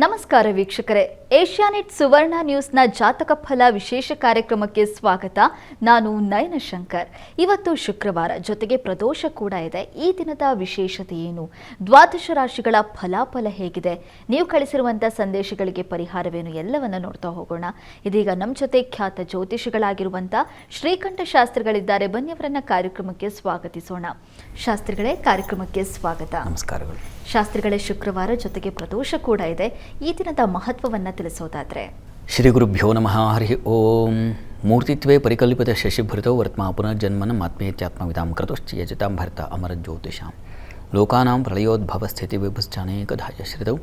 ನಮಸ್ಕಾರ ವೀಕ್ಷಕರೇ, ಏಷ್ಯಾನೆಟ್ ಸುವರ್ಣ ನ್ಯೂಸ್ನ ಜಾತಕ ಫಲ ವಿಶೇಷ ಕಾರ್ಯಕ್ರಮಕ್ಕೆ ಸ್ವಾಗತ. ನಾನು ನಯನ ಶಂಕರ್. ಇವತ್ತು ಶುಕ್ರವಾರ, ಜೊತೆಗೆ ಪ್ರದೋಷ ಕೂಡ ಇದೆ. ಈ ದಿನದ ವಿಶೇಷತೆ ಏನು, ದ್ವಾದಶ ರಾಶಿಗಳ ಫಲಾಫಲ ಹೇಗಿದೆ, ನೀವು ಕಳಿಸಿರುವಂತಹ ಸಂದೇಶಗಳಿಗೆ ಪರಿಹಾರವೇನು, ಎಲ್ಲವನ್ನ ನೋಡ್ತಾ ಹೋಗೋಣ. ಇದೀಗ ನಮ್ಮ ಜೊತೆ ಖ್ಯಾತ ಜ್ಯೋತಿಷಿಗಳಾಗಿರುವಂತಹ ಶ್ರೀಕಂಠ ಶಾಸ್ತ್ರಿಗಳಿದ್ದಾರೆ. ಬನ್ನಿ ಅವರನ್ನ ಕಾರ್ಯಕ್ರಮಕ್ಕೆ ಸ್ವಾಗತಿಸೋಣ. ಶಾಸ್ತ್ರಿಗಳೇ, ಕಾರ್ಯಕ್ರಮಕ್ಕೆ ಸ್ವಾಗತ. ನಮಸ್ಕಾರಗಳು. ಶಾಸ್ತ್ರಿಗಳೇ, ಶುಕ್ರವಾರ ಜೊತೆಗೆ ಪ್ರದೋಷ ಕೂಡ ಇದೆ. ಈ ದಿನದ ಮಹತ್ವವನ್ನು ತಿಳಿಸೋದಾದ್ರೆ? ಶ್ರೀ ಗುರುಭ್ಯೋ ನಮಃ. ಹರಿ ಓಂ. ಮೂರ್ತಿತ್ವೇ ಪರಿಕಲ್ಪಿತ ಶಶಿಭೃತೋ ವರ್ತ್ಮಾ ಪುನರ್ಜನ್ಮನ ಆತ್ಮೇತ್ಯಾತ್ಮವಿದಾಂ ಕೃತಶ್ಚಿಯಜಿತಾಂ ಭರ್ತ ಅಮರ ಜ್ಯೋತಿಷಾಂ ಲೋಕಾನಾಂ ಪ್ರಳಯೋದ್ಭವ ಸ್ಥಿತಿ ವಿಭುಶ್ಚಾನೇಕಧಾಯ ಶ್ರಿತೌ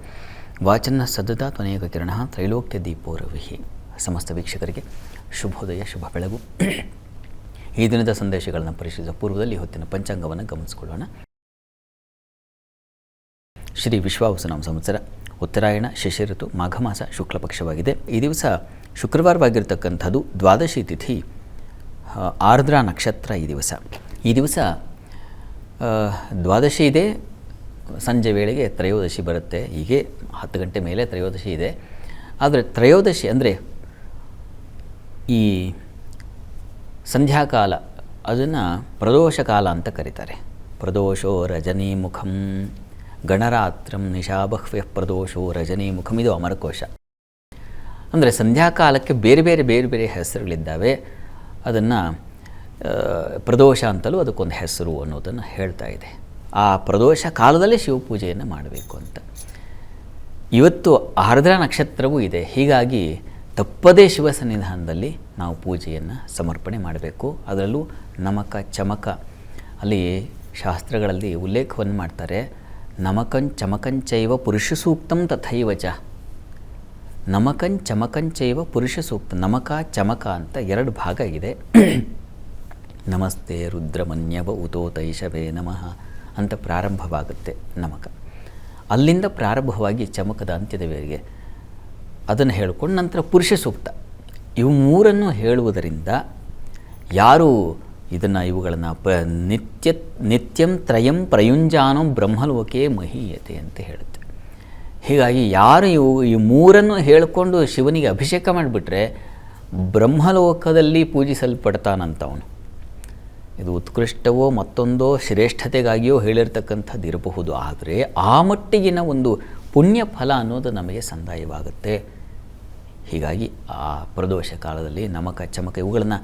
ವಾಚನ್ನ ಸದ್ದತಾ ತ್ವನೇಕ ಕಿರಣ ತ್ರೈಲೋಕ್ಯ ದೀಪೋರವಿಹಿ. ಸಮಸ್ತ ವೀಕ್ಷಕರಿಗೆ ಶುಭೋದಯ, ಶುಭ ಬೆಳಗು. ಈ ದಿನದ ಸಂದೇಶಗಳನ್ನು ಪರಿಶೀಲಿಸುವ ಪೂರ್ವದಲ್ಲಿ ಹೊತ್ತಿನ ಪಂಚಾಂಗವನ್ನು ಗಮನಿಸಿಕೊಳ್ಳೋಣ. ಶ್ರೀ ವಿಶ್ವಾವಸುನಾಮ ಸಂವತ್ಸರ, ಉತ್ತರಾಯಣ, ಶಿಶಿರ ಋತು, ಮಾಘ ಮಾಸ, ಶುಕ್ಲ ಪಕ್ಷವಾಗಿದೆ. ಈ ದಿವಸ ಶುಕ್ರವಾರವಾಗಿರ್ತಕ್ಕಂಥದ್ದು. ದ್ವಾದಶಿ ತಿಥಿ, ಆರ್ದ್ರ ನಕ್ಷತ್ರ. ಈ ದಿವಸ ದ್ವಾದಶಿ ಇದೆ, ಸಂಜೆ ವೇಳೆಗೆ ತ್ರಯೋದಶಿ ಬರುತ್ತೆ. ಹೀಗೆ 10 ಗಂಟೆ ಮೇಲೆ ತ್ರಯೋದಶಿ ಇದೆ. ಆದರೆ ತ್ರಯೋದಶಿ ಅಂದರೆ ಈ ಸಂಧ್ಯಾಕಾಲ, ಅದನ್ನು ಪ್ರದೋಷ ಕಾಲ ಅಂತ ಕರೀತಾರೆ. ಪ್ರದೋಷೋ ರಜನೀಮುಖಂ ಗಣರಾತ್ರಂ ನಿಶಾಬಹ್ವ್ಯ ಪ್ರದೋಷೋ ರಜನೀಮುಖಂ. ಇದು ಅಮರಕೋಶ. ಅಂದರೆ ಸಂಧ್ಯಾಕಾಲಕ್ಕೆ ಬೇರೆ ಬೇರೆ ಹೆಸರುಗಳಿದ್ದಾವೆ. ಅದನ್ನು ಪ್ರದೋಷ ಅಂತಲೂ ಅದಕ್ಕೊಂದು ಹೆಸರು ಅನ್ನೋದನ್ನು ಹೇಳ್ತಾ ಇದೆ. ಆ ಪ್ರದೋಷ ಕಾಲದಲ್ಲೇ ಶಿವಪೂಜೆಯನ್ನು ಮಾಡಬೇಕು ಅಂತ. ಇವತ್ತು ಆರ್ದ್ರ ನಕ್ಷತ್ರವೂ ಇದೆ. ಹೀಗಾಗಿ ತಪ್ಪದೇ ಶಿವ ಸನ್ನಿಧಾನದಲ್ಲಿ ನಾವು ಪೂಜೆಯನ್ನು ಸಮರ್ಪಣೆ ಮಾಡಬೇಕು. ಅದರಲ್ಲೂ ನಮಕ ಚಮಕ, ಅಲ್ಲಿ ಶಾಸ್ತ್ರಗಳಲ್ಲಿ ಉಲ್ಲೇಖವನ್ನು ಮಾಡ್ತಾರೆ. ನಮಕಂಚಮಕಂಚೈವ ಪುರುಷ ಸೂಕ್ತಂ ತಥೈವ ಚ. ನಮಕಂಚಮಕಂಚೈವ ಪುರುಷ ಸೂಕ್ತ. ನಮಕ ಚಮಕ ಅಂತ 2 ಭಾಗ ಇದೆ. ನಮಸ್ತೆ ರುದ್ರಮನ್ಯವ ಉತೋತೈಷವೇ ನಮಃ ಅಂತ ಪ್ರಾರಂಭವಾಗುತ್ತೆ ನಮಕ. ಅಲ್ಲಿಂದ ಪ್ರಾರಂಭವಾಗಿ ಚಮಕದ ಅಂತ್ಯದವರೆಗೆ ಅದನ್ನು ಹೇಳಿಕೊಂಡು ನಂತರ ಪುರುಷ ಸೂಕ್ತ. ಇವು 3 ಹೇಳುವುದರಿಂದ ಯಾರು ಇವುಗಳನ್ನು ನಿತ್ಯಂ ತ್ರಯಂ ಪ್ರಯುಂಜಾನೋ ಬ್ರಹ್ಮಲೋಕೆ ಮಹೀಯತೆ ಅಂತ ಹೇಳುತ್ತೆ. ಹೀಗಾಗಿ ಯಾರು ಈ 3 ಹೇಳಿಕೊಂಡು ಶಿವನಿಗೆ ಅಭಿಷೇಕ ಮಾಡಿಬಿಟ್ರೆ ಬ್ರಹ್ಮಲೋಕದಲ್ಲಿ ಪೂಜಿಸಲ್ಪಡ್ತಾನಂತವನು. ಇದು ಉತ್ಕೃಷ್ಟವೋ ಮತ್ತೊಂದೋ ಶ್ರೇಷ್ಠತೆಗಾಗಿಯೋ ಹೇಳಿರ್ತಕ್ಕಂಥದ್ದು ಇರಬಹುದು. ಆದರೆ ಆ ಮಟ್ಟಿಗಿನ ಒಂದು ಪುಣ್ಯ ಫಲ ಅನ್ನೋದು ನಮಗೆ ಸಂದಾಯವಾಗುತ್ತೆ. ಹೀಗಾಗಿ ಆ ಪ್ರದೋಷ ಕಾಲದಲ್ಲಿ ನಮಕ ಚಮಕ ಇವುಗಳನ್ನು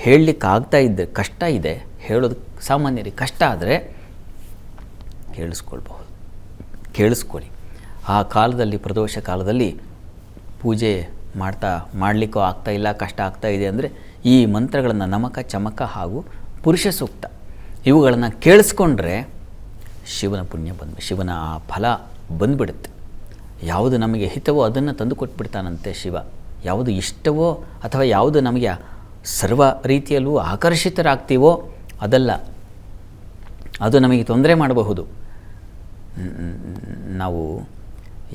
ಹೇಳಲಿಕ್ಕಾಗ್ತಾ ಇದ್ದರೆ ಕಷ್ಟ ಇದೆ. ಹೇಳೋದು ಸಾಮಾನ್ಯರಿಗೆ ಕಷ್ಟ ಆದರೆ ಕೇಳಿಸ್ಕೊಳ್ಳಿ. ಆ ಕಾಲದಲ್ಲಿ, ಪ್ರದೋಷ ಕಾಲದಲ್ಲಿ ಪೂಜೆ ಮಾಡಲಿಕ್ಕೂ ಆಗ್ತಾಯಿಲ್ಲ, ಕಷ್ಟ ಆಗ್ತಾ ಇದೆ ಅಂದರೆ ಈ ಮಂತ್ರಗಳನ್ನು ನಮಕ ಚಮಕ ಹಾಗೂ ಪುರುಷ ಸೂಕ್ತ ಇವುಗಳನ್ನು ಕೇಳಿಸ್ಕೊಂಡ್ರೆ ಶಿವನ ಪುಣ್ಯ ಶಿವನ ಆ ಫಲ ಬಂದುಬಿಡುತ್ತೆ. ಯಾವುದು ನಮಗೆ ಹಿತವೋ ಅದನ್ನು ತಂದು ಕೊಟ್ಬಿಡ್ತಾನಂತೆ ಶಿವ. ಯಾವುದು ಇಷ್ಟವೋ ಅಥವಾ ಯಾವುದು ನಮಗೆ ಸರ್ವ ರೀತಿಯಲ್ಲೂ ಆಕರ್ಷಿತರಾಗ್ತೀವೋ ಅದಲ್ಲ, ಅದು ನಮಗೆ ತೊಂದರೆ ಮಾಡಬಹುದು. ನಾವು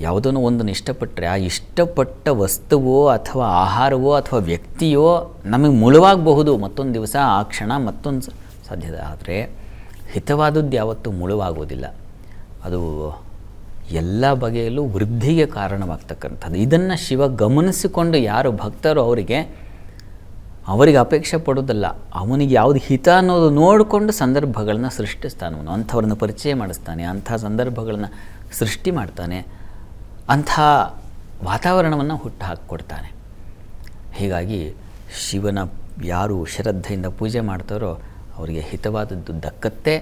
ಯಾವುದನ್ನು ಒಂದನ್ನು ಇಷ್ಟಪಟ್ಟರೆ ಆ ಇಷ್ಟಪಟ್ಟ ವಸ್ತುವೋ ಅಥವಾ ಆಹಾರವೋ ಅಥವಾ ವ್ಯಕ್ತಿಯೋ ನಮಗೆ ಮುಳುವಾಗಬಹುದು ಮತ್ತೊಂದು ದಿವಸ, ಆ ಕ್ಷಣ ಮತ್ತೊಂದು ಸಾಧ್ಯತೆ. ಆದರೆ ಹಿತವಾದದ್ದು ಯಾವತ್ತೂ ಮುಳುವಾಗೋದಿಲ್ಲ. ಅದು ಎಲ್ಲ ಬಗೆಯಲ್ಲೂ ವೃದ್ಧಿಗೆ ಕಾರಣವಾಗ್ತಕ್ಕಂಥದ್ದು. ಇದನ್ನು ಶಿವ ಗಮನಿಸಿಕೊಂಡು ಯಾರು ಭಕ್ತರು ಅವರಿಗೆ ಅಪೇಕ್ಷೆ ಪಡೋದಲ್ಲ, ಅವನಿಗೆ ಯಾವುದು ಹಿತ ಅನ್ನೋದು ನೋಡಿಕೊಂಡು ಸಂದರ್ಭಗಳನ್ನ ಸೃಷ್ಟಿಸ್ತಾನೆ. ಅವನು ಅಂಥವ್ರನ್ನ ಪರಿಚಯ ಮಾಡಿಸ್ತಾನೆ, ಅಂಥ ಸಂದರ್ಭಗಳನ್ನು ಸೃಷ್ಟಿ ಮಾಡ್ತಾನೆ, ಅಂಥ ವಾತಾವರಣವನ್ನು ಹುಟ್ಟು ಹಾಕಿಕೊಡ್ತಾನೆ. ಹೀಗಾಗಿ ಶಿವನ ಯಾರು ಶ್ರದ್ಧೆಯಿಂದ ಪೂಜೆ ಮಾಡ್ತಾರೋ ಅವರಿಗೆ ಹಿತವಾದದ್ದು ದಕ್ಕತ್ತೆ.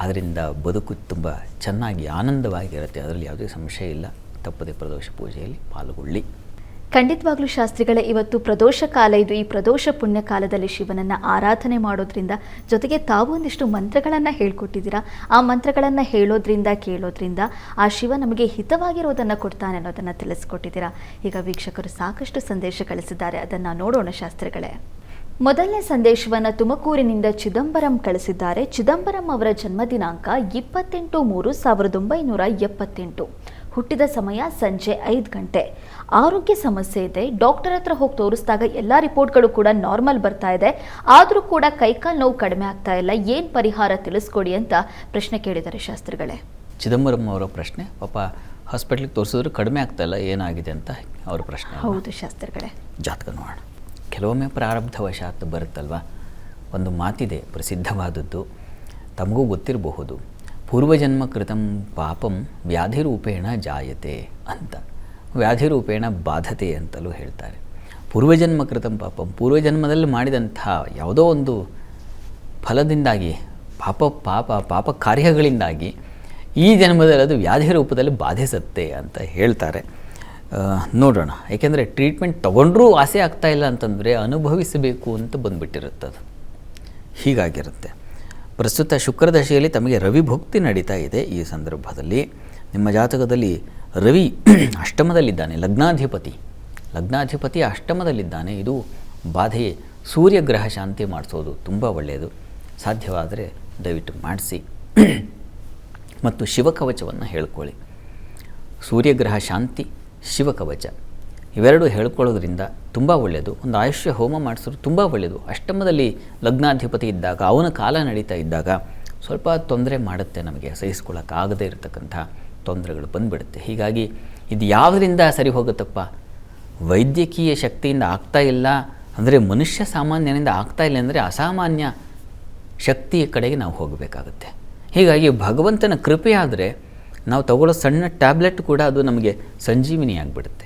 ಅದರಿಂದ ಬದುಕು ತುಂಬ ಚೆನ್ನಾಗಿ ಆನಂದವಾಗಿರುತ್ತೆ. ಅದರಲ್ಲಿ ಯಾವುದೇ ಸಂಶಯ ಇಲ್ಲ. ತಪ್ಪದೆ ಪ್ರದೋಷ ಪೂಜೆಯಲ್ಲಿ ಪಾಲ್ಗೊಳ್ಳಿ. ಖಂಡಿತವಾಗ್ಲೂ ಶಾಸ್ತ್ರಿಗಳೇ, ಇವತ್ತು ಪ್ರದೋಷ ಕಾಲ ಇದು. ಈ ಪ್ರದೋಷ ಪುಣ್ಯ ಕಾಲದಲ್ಲಿ ಶಿವನನ್ನು ಆರಾಧನೆ ಮಾಡೋದ್ರಿಂದ, ಜೊತೆಗೆ ತಾವು ಒಂದಿಷ್ಟು ಮಂತ್ರಗಳನ್ನು ಹೇಳ್ಕೊಟ್ಟಿದ್ದೀರಾ. ಆ ಮಂತ್ರಗಳನ್ನು ಹೇಳೋದ್ರಿಂದ, ಕೇಳೋದ್ರಿಂದ ಆ ಶಿವ ನಮಗೆ ಹಿತವಾಗಿರೋದನ್ನು ಕೊಡ್ತಾನೆ ಅನ್ನೋದನ್ನು ತಿಳಿಸ್ಕೊಟ್ಟಿದ್ದೀರಾ. ಈಗ ವೀಕ್ಷಕರು ಸಾಕಷ್ಟು ಸಂದೇಶ ಕಳಿಸಿದ್ದಾರೆ, ಅದನ್ನು ನೋಡೋಣ ಶಾಸ್ತ್ರಿಗಳೇ. ಮೊದಲನೇ ಸಂದೇಶವನ್ನು ತುಮಕೂರಿನಿಂದ ಚಿದಂಬರಂ ಕಳಿಸಿದ್ದಾರೆ. ಚಿದಂಬರಂ ಅವರ ಜನ್ಮ ದಿನಾಂಕ 28/3/1978. ಹುಟ್ಟಿದ ಸಮಯ ಸಂಜೆ 5 ಗಂಟೆ. ಆರೋಗ್ಯ ಸಮಸ್ಯೆ ಇದೆ. ಡಾಕ್ಟರ್ ಹತ್ರ ಹೋಗಿ ತೋರಿಸಿದಾಗ ಎಲ್ಲ ರಿಪೋರ್ಟ್ಗಳು ಕೂಡ ನಾರ್ಮಲ್ ಬರ್ತಾ ಇದೆ. ಆದರೂ ಕೂಡ ಕೈಕಾಲು ನೋವು ಕಡಿಮೆ ಆಗ್ತಾ ಇಲ್ಲ. ಏನು ಪರಿಹಾರ ತಿಳಿಸ್ಕೊಡಿ ಅಂತ ಪ್ರಶ್ನೆ ಕೇಳಿದ್ದಾರೆ ಶಾಸ್ತ್ರಿಗಳೇ. ಚಿದಂಬರಂ ಅವರ ಪ್ರಶ್ನೆ ಪಾಪ ಹಾಸ್ಪಿಟ್ಲಿಗೆ ತೋರಿಸಿದ್ರು ಕಡಿಮೆ ಆಗ್ತಾಯಿಲ್ಲ, ಏನಾಗಿದೆ ಅಂತ ಅವ್ರ ಪ್ರಶ್ನೆ. ಹೌದು ಶಾಸ್ತ್ರಿಗಳೇ. ಜಾತಕ ನೋಡೋಣ. ಕೆಲವೊಮ್ಮೆ ಪ್ರಾರಬ್ಧವಶಾತ್ ಬರುತ್ತಲ್ವ. ಒಂದು ಮಾತಿದೆ ಪ್ರಸಿದ್ಧವಾದದ್ದು, ತಮಗೂ ಗೊತ್ತಿರಬಹುದು, ಪೂರ್ವಜನ್ಮ ಕೃತಂ ಪಾಪಂ ವ್ಯಾಧಿರೂಪೇಣ ಜಾಯತೆ ಅಂತ. ವ್ಯಾಧಿರೂಪೇಣ ಬಾಧತೆ ಅಂತಲೂ ಹೇಳ್ತಾರೆ. ಪೂರ್ವಜನ್ಮ ಕೃತಂ ಪಾಪಂ, ಪೂರ್ವಜನ್ಮದಲ್ಲಿ ಮಾಡಿದಂಥ ಯಾವುದೋ ಒಂದು ಫಲದಿಂದಾಗಿ, ಪಾಪ ಕಾರ್ಯಗಳಿಂದಾಗಿ ಈ ಜನ್ಮದಲ್ಲಿ ಅದು ವ್ಯಾಧಿ ರೂಪದಲ್ಲಿ ಬಾಧಿಸುತ್ತೆ ಅಂತ ಹೇಳ್ತಾರೆ. ನೋಡೋಣ. ಏಕೆಂದರೆ ಟ್ರೀಟ್ಮೆಂಟ್ ತೊಗೊಂಡ್ರೂ ವಾಸಿ ಆಗ್ತಾಯಿಲ್ಲ ಅಂತಂದರೆ ಅನುಭವಿಸಬೇಕು ಅಂತ ಬಂದುಬಿಟ್ಟಿರುತ್ತೆ ಅದು. ಹೀಗಾಗಿರುತ್ತೆ. ಪ್ರಸ್ತುತ ಶುಕ್ರದಶೆಯಲ್ಲಿ ತಮಗೆ ರವಿ ಭುಕ್ತಿ ನಡೀತಾ ಇದೆ. ಈ ಸಂದರ್ಭದಲ್ಲಿ ನಿಮ್ಮ ಜಾತಕದಲ್ಲಿ ರವಿ ಅಷ್ಟಮದಲ್ಲಿದ್ದಾನೆ. ಲಗ್ನಾಧಿಪತಿ ಅಷ್ಟಮದಲ್ಲಿದ್ದಾನೆ. ಇದು ಬಾಧೆ. ಸೂರ್ಯಗ್ರಹ ಶಾಂತಿ ಮಾಡಿಸೋದು ತುಂಬ ಒಳ್ಳೆಯದು. ಸಾಧ್ಯವಾದರೆ ದಯವಿಟ್ಟು ಮಾಡಿಸಿ. ಮತ್ತು ಶಿವಕವಚವನ್ನು ಹೇಳ್ಕೊಳ್ಳಿ. ಸೂರ್ಯಗ್ರಹ ಶಾಂತಿ, ಶಿವಕವಚ ಇವೆರಡು ಹೇಳ್ಕೊಳ್ಳೋದ್ರಿಂದ ತುಂಬ ಒಳ್ಳೆಯದು. ಒಂದು ಆಯುಷ್ಯ ಹೋಮ ಮಾಡಿಸೋದು ತುಂಬ ಒಳ್ಳೆಯದು. ಅಷ್ಟಮದಲ್ಲಿ ಲಗ್ನಾಧಿಪತಿ ಇದ್ದಾಗ, ಅವನ ಕಾಲ ನಡೀತಾ ಇದ್ದಾಗ ಸ್ವಲ್ಪ ತೊಂದರೆ ಮಾಡುತ್ತೆ. ನಮಗೆ ಸಹಿಸ್ಕೊಳ್ಳೋಕ್ಕಾಗದೇ ಇರತಕ್ಕಂಥ ತೊಂದರೆಗಳು ಬಂದುಬಿಡುತ್ತೆ. ಹೀಗಾಗಿ ಇದು ಯಾವುದರಿಂದ ಸರಿ ಹೋಗುತ್ತಪ್ಪ? ವೈದ್ಯಕೀಯ ಶಕ್ತಿಯಿಂದ ಆಗ್ತಾಯಿಲ್ಲ ಅಂದರೆ, ಮನುಷ್ಯ ಸಾಮಾನ್ಯನಿಂದ ಆಗ್ತಾಯಿಲ್ಲ ಅಂದರೆ ಅಸಾಮಾನ್ಯ ಶಕ್ತಿಯ ಕಡೆಗೆ ನಾವು ಹೋಗಬೇಕಾಗುತ್ತೆ. ಹೀಗಾಗಿ ಭಗವಂತನ ಕೃಪೆ ಆದರೆ ನಾವು ತಗೊಳ್ಳೋ ಸಣ್ಣ ಟ್ಯಾಬ್ಲೆಟ್ ಕೂಡ ಅದು ನಮಗೆ ಸಂಜೀವಿನಿ ಆಗಿಬಿಡುತ್ತೆ.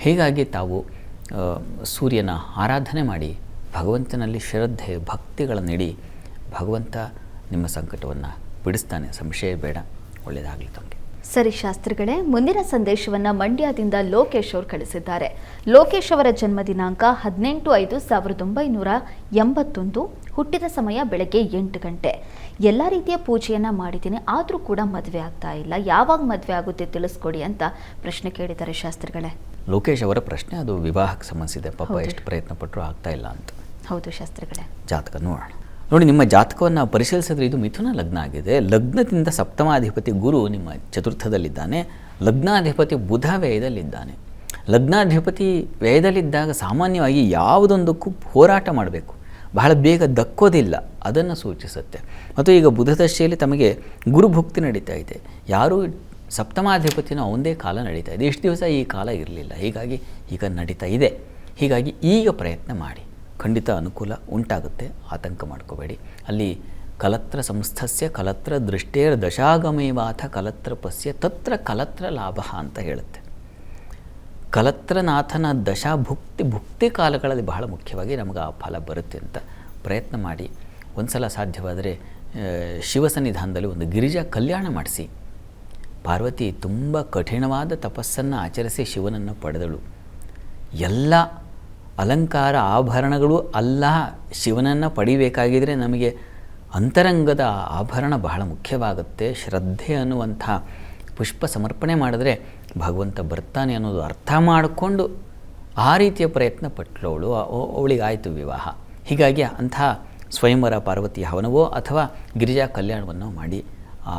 ಹೀಗಾಗಿ ತಾವು ಸೂರ್ಯನ ಆರಾಧನೆ ಮಾಡಿ, ಭಗವಂತನಲ್ಲಿ ಶ್ರದ್ಧೆ ಭಕ್ತಿಗಳನ್ನಿಡಿ, ಭಗವಂತ ನಿಮ್ಮ ಸಂಕಟವನ್ನು ಬಿಡಿಸ್ತಾನೆ, ಸಂಶಯ ಬೇಡ. ಒಳ್ಳೆಯದಾಗಲಿ ತಮಗೆ. ಸರಿ ಶಾಸ್ತ್ರಿಗಳೇ, ಮುಂದಿನ ಸಂದೇಶವನ್ನು ಮಂಡ್ಯದಿಂದ ಲೋಕೇಶ್ ಅವರು ಕಳಿಸಿದ್ದಾರೆ. ಲೋಕೇಶ್ ಅವರ ಜನ್ಮ ದಿನಾಂಕ 18/5/1981. ಹುಟ್ಟಿದ ಸಮಯ ಬೆಳಗ್ಗೆ 8 ಗಂಟೆ. ಎಲ್ಲ ರೀತಿಯ ಪೂಜೆಯನ್ನು ಮಾಡಿದ್ದೀನಿ, ಆದರೂ ಕೂಡ ಮದುವೆ ಆಗ್ತಾ ಇಲ್ಲ. ಯಾವಾಗ ಮದುವೆ ಆಗುತ್ತೆ ತಿಳಿಸ್ಕೊಡಿ ಅಂತ ಪ್ರಶ್ನೆ ಕೇಳಿದ್ದಾರೆ ಶಾಸ್ತ್ರಿಗಳೇ. ಲೋಕೇಶ್ ಅವರ ಪ್ರಶ್ನೆ ಅದು ವಿವಾಹಕ್ಕೆ ಸಂಬಂಧಿಸಿದೆ. ಪಾಪ ಎಷ್ಟು ಪ್ರಯತ್ನ ಪಟ್ಟರು ಆಗ್ತಾ ಇಲ್ಲ ಅಂತ. ಹೌದು ಶಾಸ್ತ್ರಿಗಳೇ. ಜಾತಕ ನೋಡೋಣ. ನೋಡಿ, ನಿಮ್ಮ ಜಾತಕವನ್ನು ಪರಿಶೀಲಿಸಿದ್ರೆ ಇದು ಮಿಥುನ ಲಗ್ನ ಆಗಿದೆ. ಲಗ್ನದಿಂದ ಸಪ್ತಮಾಧಿಪತಿ ಗುರು ನಿಮ್ಮ ಚತುರ್ಥದಲ್ಲಿದ್ದಾನೆ. ಲಗ್ನಾಧಿಪತಿ ಬುಧ ವ್ಯಯದಲ್ಲಿದ್ದಾನೆ. ಲಗ್ನಾಧಿಪತಿ ವ್ಯಯದಲ್ಲಿದ್ದಾಗ ಸಾಮಾನ್ಯವಾಗಿ ಯಾವುದೊಂದಕ್ಕೂ ಹೋರಾಟ ಮಾಡಬೇಕು, ಬಹಳ ಬೇಗ ದಕ್ಕೋದಿಲ್ಲ, ಅದನ್ನು ಸೂಚಿಸುತ್ತೆ. ಮತ್ತು ಈಗ ಬುಧದಶೆಯಲ್ಲಿ ತಮಗೆ ಗುರುಭುಕ್ತಿ ನಡೀತಾ ಇದೆ. ಯಾರೂ ಸಪ್ತಮಾಧಿಪತಿನೂ ಒಂದೇ ಕಾಲ ನಡೀತಾ ಇದೆ. ಇಷ್ಟು ದಿವಸ ಈ ಕಾಲ ಇರಲಿಲ್ಲ, ಹೀಗಾಗಿ ಈಗ ನಡೀತಾ ಇದೆ. ಹೀಗಾಗಿ ಈಗ ಪ್ರಯತ್ನ ಮಾಡಿ, ಖಂಡಿತ ಅನುಕೂಲ ಉಂಟಾಗುತ್ತೆ. ಆತಂಕ ಮಾಡ್ಕೋಬೇಡಿ. ಅಲ್ಲಿ ಕಲತ್ರ ಸಂಸ್ಥಸ್ಯ ಕಲತ್ರ ದೃಷ್ಟೇರ್ ದಶಾಗಮೇವಾಥ ಕಲತ್ರ ಪಸ್ಯ ತತ್ರ ಕಲತ್ರ ಲಾಭ ಅಂತ ಹೇಳುತ್ತೆ. ಕಲತ್ರನಾಥನ ಭುಕ್ತಿ ಕಾಲಗಳಲ್ಲಿ ಬಹಳ ಮುಖ್ಯವಾಗಿ ನಮಗೆ ಆ ಫಲ ಬರುತ್ತೆ ಅಂತ ಪ್ರಯತ್ನ ಮಾಡಿ. ಒಂದು ಸಲ ಸಾಧ್ಯವಾದರೆ ಶಿವಸನ್ನಿಧಾನದಲ್ಲಿ ಒಂದು ಗಿರಿಜಾ ಕಲ್ಯಾಣ ಮಾಡಿಸಿ. ಪಾರ್ವತಿ ತುಂಬ ಕಠಿಣವಾದ ತಪಸ್ಸನ್ನು ಆಚರಿಸಿ ಶಿವನನ್ನು ಪಡೆದಳು. ಎಲ್ಲ ಅಲಂಕಾರ ಆಭರಣಗಳು ಅಲ್ಲ, ಶಿವನನ್ನು ಪಡಿಬೇಕಾಗಿದ್ದರೆ ನಮಗೆ ಅಂತರಂಗದ ಆಭರಣ ಬಹಳ ಮುಖ್ಯವಾಗುತ್ತೆ. ಶ್ರದ್ಧೆ ಅನ್ನುವಂಥ ಪುಷ್ಪ ಸಮರ್ಪಣೆ ಮಾಡಿದ್ರೆ ಭಗವಂತ ಬರ್ತಾನೆ ಅನ್ನೋದು ಅರ್ಥ ಮಾಡಿಕೊಂಡು ಆ ರೀತಿಯ ಪ್ರಯತ್ನ ಪಟ್ಟಳು. ಅವಳಿಗಾಯಿತು ವಿವಾಹ. ಹೀಗಾಗಿ ಅಂಥ ಸ್ವಯಂವರ ಪಾರ್ವತಿ ಹವನವೋ ಅಥವಾ ಗಿರಿಜಾ ಕಲ್ಯಾಣವನ್ನು ಮಾಡಿ ಆ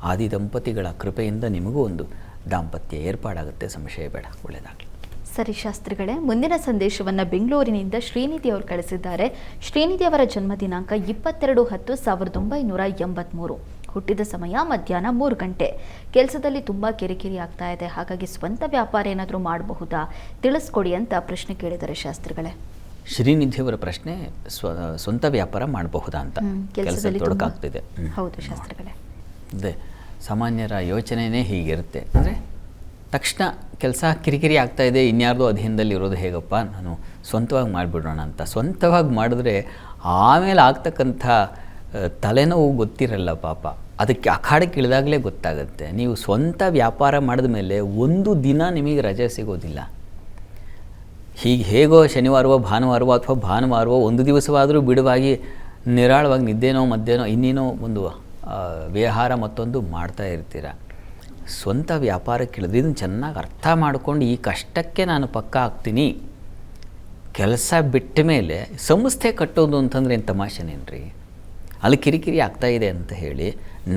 ಆದಿ ದಂಪತಿಗಳ ಕೃಪೆಯಿಂದ ನಿಮಗೂ ಒಂದು ದಾಂಪತ್ಯ ಏರ್ಪಾಡಾಗುತ್ತೆ. ಸಂಶಯ ಬೇಡ. ಒಳ್ಳೆಯದಾಗಲಿ. ಸರಿ ಶಾಸ್ತ್ರಿಗಳೇ, ಮುಂದಿನ ಸಂದೇಶವನ್ನು ಬೆಂಗಳೂರಿನಿಂದ ಶ್ರೀನಿಧಿ ಅವರು ಕಳಿಸಿದ್ದಾರೆ. ಶ್ರೀನಿಧಿ ಅವರ ಜನ್ಮ ದಿನಾಂಕ 22/10/1983. ಹುಟ್ಟಿದ ಸಮಯ ಮಧ್ಯಾಹ್ನ 3 ಗಂಟೆ. ಕೆಲಸದಲ್ಲಿ ತುಂಬ ಕಿರಿಕಿರಿ ಆಗ್ತಾ ಇದೆ, ಹಾಗಾಗಿ ಸ್ವಂತ ವ್ಯಾಪಾರ ಏನಾದರೂ ಮಾಡಬಹುದಾ ತಿಳಿಸ್ಕೊಡಿ ಅಂತ ಪ್ರಶ್ನೆ ಕೇಳಿದ್ದಾರೆ ಶಾಸ್ತ್ರಿಗಳೇ. ಶ್ರೀನಿಧಿಯವರ ಪ್ರಶ್ನೆ ಸ್ವಂತ ವ್ಯಾಪಾರ ಮಾಡಬಹುದಾ ಅಂತ. ಕೆಲಸದಲ್ಲಿ ತೊಡಕಾಗ್ತಿದೆ. ಹೌದು ಶಾಸ್ತ್ರಿಗಳೇ. ಅದೇ ಸಾಮಾನ್ಯರ ಯೋಚನೆಯೇ ಹೀಗಿರುತ್ತೆ. ಅಂದರೆ ತಕ್ಷಣ ಕೆಲಸ ಕಿರಿಕಿರಿ ಆಗ್ತಾಯಿದೆ, ಇನ್ಯಾರ್ದೋ ಅಧೀನದಲ್ಲಿ ಇರೋದು ಹೇಗಪ್ಪ, ನಾನು ಸ್ವಂತವಾಗಿ ಮಾಡಿಬಿಡೋಣ ಅಂತ. ಸ್ವಂತವಾಗಿ ಮಾಡಿದ್ರೆ ಆಮೇಲೆ ಆಗ್ತಕ್ಕಂಥ ತಲೆನೋವು ಗೊತ್ತಿರಲ್ಲ ಪಾಪ. ಅದಕ್ಕೆ ಅಖಾಡಕ್ಕೆ ಇಳಿದಾಗಲೇ ಗೊತ್ತಾಗುತ್ತೆ. ನೀವು ಸ್ವಂತ ವ್ಯಾಪಾರ ಮಾಡಿದ ಮೇಲೆ ಒಂದು ದಿನ ನಿಮಗೆ ರಜೆ ಸಿಗೋದಿಲ್ಲ. ಹೇಗೋ ಶನಿವಾರವೋ ಭಾನುವಾರವೋ ಅಥವಾ ಭಾನುವಾರವೋ ಒಂದು ದಿವಸವಾದರೂ ಬಿಡುವಾಗಿ ನಿರಾಳವಾಗಿ ನಿದ್ದೇನೋ ಮಧ್ಯಾಹ್ನೋ ಇನ್ನೇನೋ ಒಂದು ವ್ಯವಹಾರ ಮತ್ತೊಂದು ಮಾಡ್ತಾ ಇರ್ತೀರ. ಸ್ವಂತ ವ್ಯಾಪಾರಕ್ಕೆ ಇಳಿದ್ರೆ ಇದನ್ನು ಚೆನ್ನಾಗಿ ಅರ್ಥ ಮಾಡಿಕೊಂಡು ಈ ಕಷ್ಟಕ್ಕೆ ನಾನು ಪಕ್ಕ ಆಗ್ತೀನಿ, ಕೆಲಸ ಬಿಟ್ಟ ಮೇಲೆ ಸಂಸ್ಥೆ ಕಟ್ಟೋದು ಅಂತಂದರೆ ಏನು ತಮಾಷೆನೇನ್ರಿ? ಅಲ್ಲಿ ಕಿರಿಕಿರಿ ಆಗ್ತಾಯಿದೆ ಅಂತ ಹೇಳಿ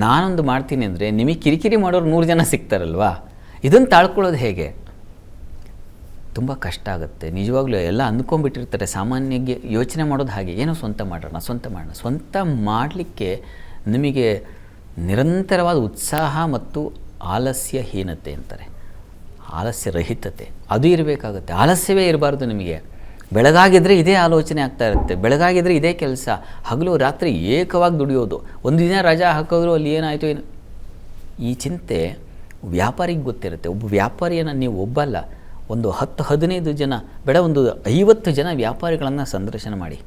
ನಾನೊಂದು ಮಾಡ್ತೀನಿ ಅಂದರೆ ನಿಮಗೆ ಕಿರಿಕಿರಿ ಮಾಡೋರು 100 ಜನ ಸಿಗ್ತಾರಲ್ವಾ? ಇದನ್ನು ತಾಳ್ಕೊಳ್ಳೋದು ಹೇಗೆ? ತುಂಬ ಕಷ್ಟ ಆಗುತ್ತೆ ನಿಜವಾಗ್ಲೂ. ಎಲ್ಲ ಅಂದ್ಕೊಂಡ್ಬಿಟ್ಟಿರ್ತಾರೆ, ಸಾಮಾನ್ಯಗೆ ಯೋಚನೆ ಮಾಡೋದು ಹಾಗೆ, ಏನೋ ಸ್ವಂತ ಮಾಡೋಣ. ಸ್ವಂತ ಮಾಡಲಿಕ್ಕೆ ನಿಮಗೆ ನಿರಂತರವಾದ ಉತ್ಸಾಹ ಮತ್ತು ಆಲಸ್ಯಹೀನತೆ ಅಂತಾರೆ, ಆಲಸ್ಯ ರಹಿತತೆ ಅದು ಇರಬೇಕಾಗುತ್ತೆ. ಆಲಸ್ಯವೇ ಇರಬಾರ್ದು ನಿಮಗೆ. ಬೆಳಗಾಗಿದ್ದರೆ ಇದೇ ಆಲೋಚನೆ ಆಗ್ತಾ ಇರುತ್ತೆ, ಬೆಳಗಾಗಿದ್ದರೆ ಇದೇ ಕೆಲಸ, ಹಗಲು ರಾತ್ರಿ ಏಕವಾಗಿ ದುಡಿಯೋದು. ಒಂದು ದಿನ ರಜಾ ಹಾಕಿದ್ರು ಅಲ್ಲಿ ಏನಾಯಿತು ಏನು, ಈ ಚಿಂತೆ ವ್ಯಾಪಾರಿಗೆ ಗೊತ್ತಿರುತ್ತೆ. ಒಬ್ಬ ವ್ಯಾಪಾರಿಯನ್ನು ನೀವು ಒಬ್ಬಲ್ಲ, ಒಂದು 10-15 ಜನ ಬೇಡ, ಒಂದು 50 ಜನ ವ್ಯಾಪಾರಿಗಳನ್ನು ಸಂದರ್ಶನ ಮಾಡಿ,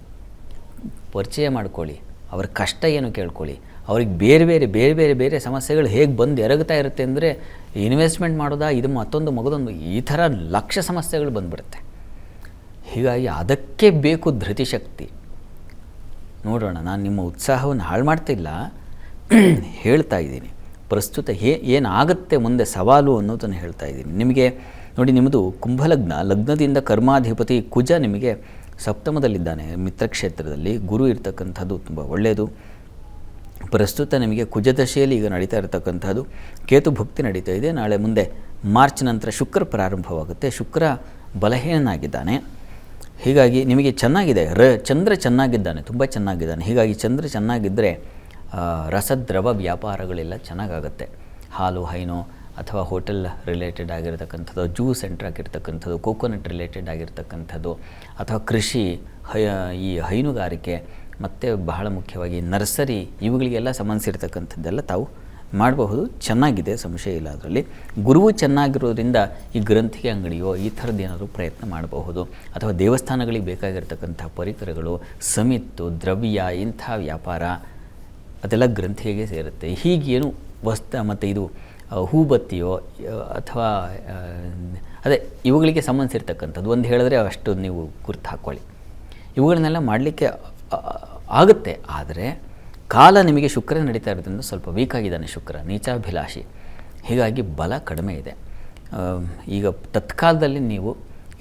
ಪರಿಚಯ ಮಾಡ್ಕೊಳ್ಳಿ, ಅವ್ರ ಕಷ್ಟ ಏನು ಕೇಳ್ಕೊಳ್ಳಿ, ಅವ್ರಿಗೆ ಬೇರೆ ಬೇರೆ ಸಮಸ್ಯೆಗಳು ಹೇಗೆ ಬಂದು ಎರಗ್ತಾ ಇರುತ್ತೆ ಅಂದರೆ ಇನ್ವೆಸ್ಟ್ಮೆಂಟ್ ಮಾಡೋದಾ, ಇದು ಮತ್ತೊಂದು ಮಗದೊಂದು, ಈ ಥರ ಲಕ್ಷ ಸಮಸ್ಯೆಗಳು ಬಂದುಬಿಡುತ್ತೆ. ಹೀಗಾಗಿ ಅದಕ್ಕೆ ಬೇಕು ಧೃತಿಶಕ್ತಿ. ನೋಡೋಣ, ನಾನು ನಿಮ್ಮ ಉತ್ಸಾಹವನ್ನು ಹಾಳು ಮಾಡ್ತಿಲ್ಲ, ಹೇಳ್ತಾ ಇದ್ದೀನಿ ಪ್ರಸ್ತುತ ಏನಾಗುತ್ತೆ ಮುಂದೆ ಸವಾಲು ಅನ್ನೋದನ್ನು ಹೇಳ್ತಾ ಇದ್ದೀನಿ ನಿಮಗೆ. ನೋಡಿ, ನಿಮ್ಮದು ಕುಂಭಲಗ್ನ, ಲಗ್ನದಿಂದ ಕರ್ಮಾಧಿಪತಿ ಕುಜ ನಿಮಗೆ ಸಪ್ತಮದಲ್ಲಿದ್ದಾನೆ, ಮಿತ್ರಕ್ಷೇತ್ರದಲ್ಲಿ ಗುರು ಇರ್ತಕ್ಕಂಥದ್ದು ತುಂಬ ಒಳ್ಳೆಯದು. ಪ್ರಸ್ತುತ ನಿಮಗೆ ಕುಜದಶೆಯಲ್ಲಿ ಈಗ ನಡೀತಾ ಇರತಕ್ಕಂಥದ್ದು, ಕೇತು ಭುಕ್ತಿ ನಡೀತಾ ಇದೆ. ನಾಳೆ ಮುಂದೆ ಮಾರ್ಚ್ ನಂತರ ಶುಕ್ರ ಪ್ರಾರಂಭವಾಗುತ್ತೆ. ಶುಕ್ರ ಬಲಹೀನನಾಗಿದ್ದಾನೆ, ಹೀಗಾಗಿ ನಿಮಗೆ ಚೆನ್ನಾಗಿದೆ. ಚಂದ್ರ ಚೆನ್ನಾಗಿದ್ದಾನೆ, ತುಂಬ ಚೆನ್ನಾಗಿದ್ದಾನೆ. ಹೀಗಾಗಿ ಚಂದ್ರ ಚೆನ್ನಾಗಿದ್ದರೆ ರಸದ್ರವ ವ್ಯಾಪಾರಗಳೆಲ್ಲ ಚೆನ್ನಾಗಾಗುತ್ತೆ. ಹಾಲು ಹೈನು ಅಥವಾ ಹೋಟೆಲ್ ರಿಲೇಟೆಡ್ ಆಗಿರ್ತಕ್ಕಂಥದ್ದು, ಜ್ಯೂಸ್ ಸೆಂಟ್ರ್ ಆಗಿರ್ತಕ್ಕಂಥದ್ದು, ಕೋಕೋನಟ್ ರಿಲೇಟೆಡ್ ಆಗಿರ್ತಕ್ಕಂಥದ್ದು, ಅಥವಾ ಕೃಷಿ, ಈ ಹೈನುಗಾರಿಕೆ, ಮತ್ತು ಬಹಳ ಮುಖ್ಯವಾಗಿ ನರ್ಸರಿ, ಇವುಗಳಿಗೆಲ್ಲ ಸಂಬಂಧಿಸಿರ್ತಕ್ಕಂಥದ್ದೆಲ್ಲ ತಾವು ಮಾಡಬಹುದು. ಚೆನ್ನಾಗಿದೆ, ಸಂಶಯ ಇಲ್ಲ ಅದರಲ್ಲಿ. ಗುರುವು ಚೆನ್ನಾಗಿರೋದ್ರಿಂದ ಈ ಗ್ರಂಥಿಗೆ ಅಂಗಡಿಯೋ ಈ ಥರದ್ದೇನಾದರೂ ಪ್ರಯತ್ನ ಮಾಡಬಹುದು. ಅಥವಾ ದೇವಸ್ಥಾನಗಳಿಗೆ ಬೇಕಾಗಿರ್ತಕ್ಕಂಥ ಪರಿಕರಗಳು, ಸಮಿತ್ತು, ದ್ರವ್ಯ, ಇಂಥ ವ್ಯಾಪಾರ ಅದೆಲ್ಲ ಗ್ರಂಥಿಗೆ ಸೇರುತ್ತೆ. ಹೀಗೇನು ಮತ್ತು ಇದು ಹೂಬತ್ತಿಯೋ ಅಥವಾ ಅದೇ ಇವುಗಳಿಗೆ ಸಂಬಂಧಿಸಿರ್ತಕ್ಕಂಥದ್ದು ಒಂದು ಹೇಳಿದ್ರೆ ಅಷ್ಟು ನೀವು ಗುರ್ತು ಹಾಕ್ಕೊಳ್ಳಿ. ಇವುಗಳನ್ನೆಲ್ಲ ಮಾಡಲಿಕ್ಕೆ ಆಗುತ್ತೆ. ಆದರೆ ಕಾಲ ನಿಮಗೆ ಶುಕ್ರ ನಡೀತಾ ಇರೋದ್ರಿಂದ ಸ್ವಲ್ಪ ವೀಕ್ ಆಗಿದ್ದಾನೆ. ಶುಕ್ರ ನೀಚಾಭಿಲಾಷಿ, ಹೀಗಾಗಿ ಬಲ ಕಡಿಮೆ ಇದೆ. ಈಗ ತತ್ಕಾಲದಲ್ಲಿ ನೀವು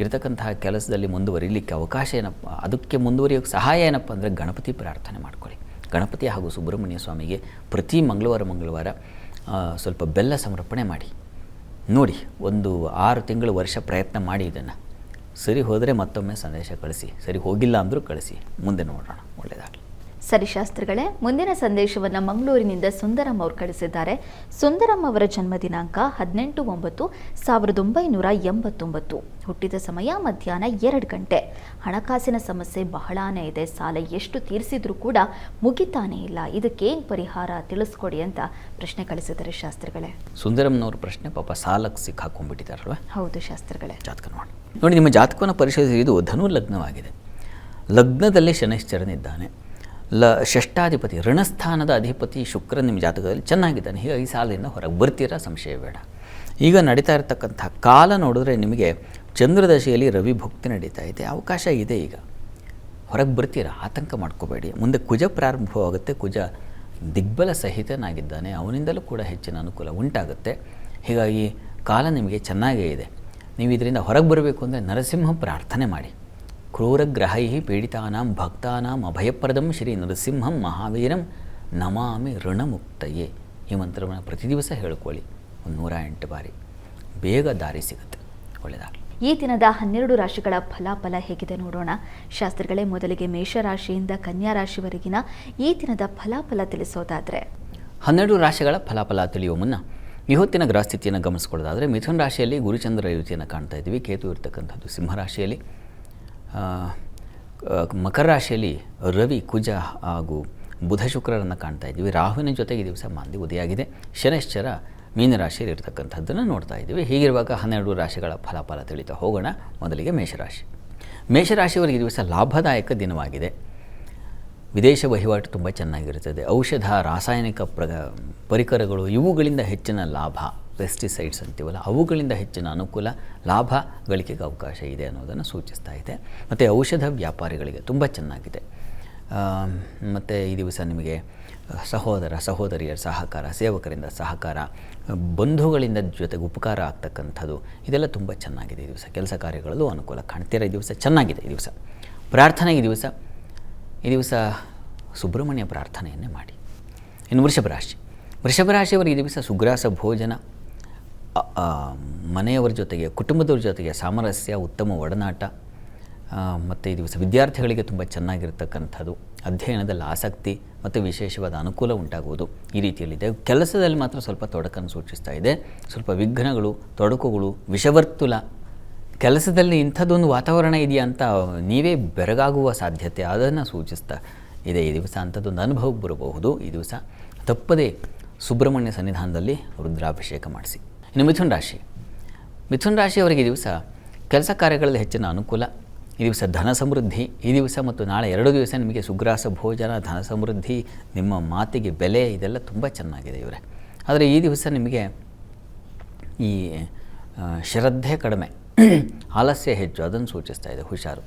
ಇರತಕ್ಕಂತಹ ಕೆಲಸದಲ್ಲಿ ಮುಂದುವರಿಲಿಕ್ಕೆ ಅವಕಾಶ ಏನಪ್ಪ, ಅದಕ್ಕೆ ಮುಂದುವರಿಯೋಕ್ಕೆ ಸಹಾಯ ಏನಪ್ಪ ಅಂದರೆ ಗಣಪತಿ ಪ್ರಾರ್ಥನೆ ಮಾಡ್ಕೊಳ್ಳಿ. ಗಣಪತಿ ಹಾಗೂ ಸುಬ್ರಹ್ಮಣ್ಯ ಸ್ವಾಮಿಗೆ ಪ್ರತಿ ಮಂಗಳವಾರ ಸ್ವಲ್ಪ ಬೆಲ್ಲ ಸಮರ್ಪಣೆ ಮಾಡಿ ನೋಡಿ. ಒಂದು 6 ತಿಂಗಳು ವರ್ಷ ಪ್ರಯತ್ನ ಮಾಡಿ. ಇದನ್ನು ಸರಿ ಹೋದರೆ ಮತ್ತೊಮ್ಮೆ ಸಂದೇಶ ಕಳಿಸಿ, ಸರಿ ಹೋಗಿಲ್ಲ ಅಂದರೂ ಕಳಿಸಿ, ಮುಂದೆ ನೋಡೋಣ. ಒಳ್ಳೆಯದಾಗಲಿ. ಸರಿ ಶಾಸ್ತ್ರಿಗಳೇ, ಮುಂದಿನ ಸಂದೇಶವನ್ನು ಮಂಗಳೂರಿನಿಂದ ಸುಂದರಂ ಅವರು ಕಳಿಸಿದ್ದಾರೆ. ಸುಂದರಂ ಅವರ ಜನ್ಮ ದಿನಾಂಕ 18/9/1989. ಹುಟ್ಟಿದ ಸಮಯ ಮಧ್ಯಾಹ್ನ 2 ಗಂಟೆ. ಹಣಕಾಸಿನ ಸಮಸ್ಯೆ ಬಹಳಾನೇ ಇದೆ, ಸಾಲ ಎಷ್ಟು ತೀರಿಸಿದ್ರೂ ಕೂಡ ಮುಗಿತಾನೇ ಇಲ್ಲ, ಇದಕ್ಕೇನು ಪರಿಹಾರ ತಿಳಿಸ್ಕೊಡಿ ಅಂತ ಪ್ರಶ್ನೆ ಕಳಿಸಿದ್ದಾರೆ ಶಾಸ್ತ್ರಿಗಳೇ. ಸುಂದರಂನವ್ರ ಪ್ರಶ್ನೆ ಪಾಪ ಸಾಲಕ್ಕೆ ಸಿಕ್ಕಾಕೊಂಡ್ಬಿಟ್ಟಿದ್ದಾರಲ್ವ? ಹೌದು ಶಾಸ್ತ್ರಿಗಳೇ. ಜಾತಕ ನೋಡಿ, ನಿಮ್ಮ ಜಾತಕವನ್ನು ಪರಿಶೀಲಿಸಿದ್ದು ಧನು ಲಗ್ನವಾಗಿದೆ. ಲಗ್ನದಲ್ಲಿ ಶನೈಶ್ಚರನಿದ್ದಾನೆ. ಷಷ್ಠಾಧಿಪತಿ, ಋಣಸ್ಥಾನದ ಅಧಿಪತಿ ಶುಕ್ರ ನಿಮ್ಮ ಜಾತಕದಲ್ಲಿ ಚೆನ್ನಾಗಿದ್ದಾನೆ. ಹೀಗಾಗಿ ಸಾಲದಿಂದ ಹೊರಗೆ ಬರ್ತೀರಾ, ಸಂಶಯ ಬೇಡ. ಈಗ ನಡೀತಾ ಇರತಕ್ಕಂಥ ಕಾಲ ನೋಡಿದ್ರೆ ನಿಮಗೆ ಚಂದ್ರದಶೆಯಲ್ಲಿ ರವಿ ಭುಕ್ತಿ ನಡೀತಾ ಇದೆ, ಅವಕಾಶ ಇದೆ. ಈಗ ಹೊರಗೆ ಬರ್ತೀರಾ, ಆತಂಕ ಮಾಡ್ಕೋಬೇಡಿ. ಮುಂದೆ ಕುಜ ಪ್ರಾರಂಭವಾಗುತ್ತೆ. ಕುಜ ದಿಗ್ಬಲ ಸಹಿತನಾಗಿದ್ದಾನೆ, ಅವನಿಂದಲೂ ಕೂಡ ಹೆಚ್ಚಿನ ಅನುಕೂಲ ಉಂಟಾಗುತ್ತೆ. ಹೀಗಾಗಿ ಕಾಲ ನಿಮಗೆ ಚೆನ್ನಾಗೇ ಇದೆ. ನೀವು ಇದರಿಂದ ಹೊರಗೆ ಬರಬೇಕು ಅಂದರೆ ನರಸಿಂಹ ಪ್ರಾರ್ಥನೆ ಮಾಡಿ. ಕ್ರೂರಗ್ರಹೈ ಪೀಡಿತಾನಾಂ ಭಕ್ತಾನಾಂ ಅಭಯಪ್ರದಂ ಶ್ರೀ ನರಸಿಂಹಂ ಮಹಾವೀರಂ ನಮಾಮಿ ಋಣಮುಕ್ತಯೇ. ಈ ಮಂತ್ರವನ್ನು ಪ್ರತಿ ದಿವಸ ಹೇಳ್ಕೊಳ್ಳಿ, ಒಂದು 108 ಬಾರಿ. ಬೇಗ ದಾರಿ ಸಿಗುತ್ತೆ. ಒಳ್ಳೆಯದಾಗಲಿ. ಈ ದಿನದ 12 ರಾಶಿಗಳ ಫಲಾಫಲ ಹೇಗಿದೆ ನೋಡೋಣ ಶಾಸ್ತ್ರಿಗಳೇ. ಮೊದಲಿಗೆ ಮೇಷರಾಶಿಯಿಂದ ಕನ್ಯಾ ರಾಶಿವರೆಗಿನ ಈ ದಿನದ ಫಲಾಫಲ ತಿಳಿಸೋದಾದರೆ, 12 ರಾಶಿಗಳ ಫಲಾಫಲ ತಿಳಿಯುವ ಮುನ್ನ ಇವತ್ತಿನ ಗ್ರಹಸ್ಥಿತಿಯನ್ನು ಗಮನಿಸ್ಕೊಳ್ಳೋದಾದರೆ, ಮಿಥುನ ರಾಶಿಯಲ್ಲಿ ಗುರುಚಂದ್ರ ಯುತಿಯನ್ನು ಕಾಣ್ತಾ ಇದ್ದೀವಿ. ಕೇತು ಇರ್ತಕ್ಕಂಥದ್ದು ಸಿಂಹರಾಶಿಯಲ್ಲಿ. ಮಕರ ರಾಶಿಯಲ್ಲಿ ರವಿ, ಕುಜ ಹಾಗೂ ಬುಧ ಶುಕ್ರರನ್ನು ಕಾಣ್ತಾ ಇದ್ದೀವಿ. ರಾಹುವಿನ ಜೊತೆಗೆ ಈ ದಿವಸ ಮಾಂದಿ ಉದಯಾಗಿದೆ. ಶನೈಶ್ಚರ ಮೀನರಾಶಿಯಲ್ಲಿ ಇರ್ತಕ್ಕಂಥದ್ದನ್ನು ನೋಡ್ತಾ ಇದ್ದೀವಿ. ಹೀಗಿರುವಾಗ 12 ರಾಶಿಗಳ ಫಲಾಫಲ ತಿಳಿತಾ ಹೋಗೋಣ. ಮೊದಲಿಗೆ ಮೇಷರಾಶಿ. ಮೇಷರಾಶಿಯವರಿಗೆ ಈ ದಿವಸ ಲಾಭದಾಯಕ ದಿನವಾಗಿದೆ. ವಿದೇಶ ವಹಿವಾಟು ತುಂಬ ಚೆನ್ನಾಗಿರುತ್ತದೆ. ಔಷಧ, ರಾಸಾಯನಿಕ ಪರಿಕರಗಳು ಇವುಗಳಿಂದ ಹೆಚ್ಚಿನ ಲಾಭ, ಪೆಸ್ಟಿಸೈಡ್ಸ್ ಅಂತೀವಲ್ಲ, ಅವುಗಳಿಂದ ಹೆಚ್ಚಿನ ಅನುಕೂಲ, ಲಾಭ ಗಳಿಕೆಗೆ ಅವಕಾಶ ಇದೆ ಅನ್ನೋದನ್ನು ಸೂಚಿಸ್ತಾ ಇದೆ. ಮತ್ತು ಔಷಧ ವ್ಯಾಪಾರಿಗಳಿಗೆ ತುಂಬ ಚೆನ್ನಾಗಿದೆ. ಮತ್ತು ಈ ದಿವಸ ನಿಮಗೆ ಸಹೋದರ ಸಹೋದರಿಯರ ಸಹಕಾರ, ಸೇವಕರಿಂದ ಸಹಕಾರ, ಬಂಧುಗಳಿಂದ ಜೊತೆಗೆ ಉಪಕಾರ ಆಗ್ತಕ್ಕಂಥದ್ದು, ಇದೆಲ್ಲ ತುಂಬ ಚೆನ್ನಾಗಿದೆ. ಈ ದಿವಸ ಕೆಲಸ ಕಾರ್ಯಗಳಲ್ಲೂ ಅನುಕೂಲ ಕಾಣ್ತೀರ. ಈ ದಿವಸ ಚೆನ್ನಾಗಿದೆ. ಈ ದಿವಸ ಪ್ರಾರ್ಥನೆ, ಈ ದಿವಸ ಸುಬ್ರಹ್ಮಣ್ಯ ಪ್ರಾರ್ಥನೆಯನ್ನೇ ಮಾಡಿ. ಇನ್ನು ವೃಷಭ ರಾಶಿಯವರಿಗೆ ಈ ದಿವಸ ಸುಗ್ರಾಸ ಭೋಜನ, ಮನೆಯವರ ಜೊತೆಗೆ, ಕುಟುಂಬದವ್ರ ಜೊತೆಗೆ ಸಾಮರಸ್ಯ, ಉತ್ತಮ ಒಡನಾಟ, ಮತ್ತು ಈ ದಿವಸ ವಿದ್ಯಾರ್ಥಿಗಳಿಗೆ ತುಂಬ ಚೆನ್ನಾಗಿರ್ತಕ್ಕಂಥದ್ದು. ಅಧ್ಯಯನದಲ್ಲಿ ಆಸಕ್ತಿ ಮತ್ತು ವಿಶೇಷವಾದ ಅನುಕೂಲ ಉಂಟಾಗುವುದು ಈ ರೀತಿಯಲ್ಲಿದೆ. ಕೆಲಸದಲ್ಲಿ ಮಾತ್ರ ಸ್ವಲ್ಪ ತೊಡಕನ್ನು ಸೂಚಿಸ್ತಾ ಇದೆ. ಸ್ವಲ್ಪ ವಿಘ್ನಗಳು, ತೊಡಕುಗಳು, ವಿಷವರ್ತುಲ, ಕೆಲಸದಲ್ಲಿ ಇಂಥದ್ದೊಂದು ವಾತಾವರಣ ಇದೆಯಾ ಅಂತ ನೀವೇ ಬೆರಗಾಗುವ ಸಾಧ್ಯತೆ ಅದನ್ನು ಸೂಚಿಸ್ತಾ ಇದೆ ಈ ದಿವಸ. ಅಂಥದ್ದೊಂದು ಅನುಭವಕ್ಕೆ ಬರಬಹುದು ಈ ದಿವಸ. ತಪ್ಪದೇ ಸುಬ್ರಹ್ಮಣ್ಯ ಸನ್ನಿಧಾನದಲ್ಲಿ ರುದ್ರಾಭಿಷೇಕ ಮಾಡಿಸಿ. ಇನ್ನು ಮಿಥುನ ರಾಶಿಯವರಿಗೆ ಈ ದಿವಸ ಕೆಲಸ ಕಾರ್ಯಗಳಲ್ಲಿ ಹೆಚ್ಚಿನ ಅನುಕೂಲ. ಈ ದಿವಸ ಧನ ಸಮೃದ್ಧಿ. ಈ ದಿವಸ ಮತ್ತು ನಾಳೆ 2 ದಿವಸ ನಿಮಗೆ ಸುಗ್ರಾಸ ಭೋಜನ, ಧನ ಸಮೃದ್ಧಿ, ನಿಮ್ಮ ಮಾತಿಗೆ ಬೆಲೆ, ಇದೆಲ್ಲ ತುಂಬ ಚೆನ್ನಾಗಿದೆ ಇವರೇ. ಆದರೆ ಈ ದಿವಸ ನಿಮಗೆ ಈ ಶ್ರದ್ಧೆ ಕಡಿಮೆ, ಆಲಸ್ಯ ಹೆಚ್ಚು, ಅದನ್ನು ಸೂಚಿಸ್ತಾ ಇದೆ. ಹುಷಾರು.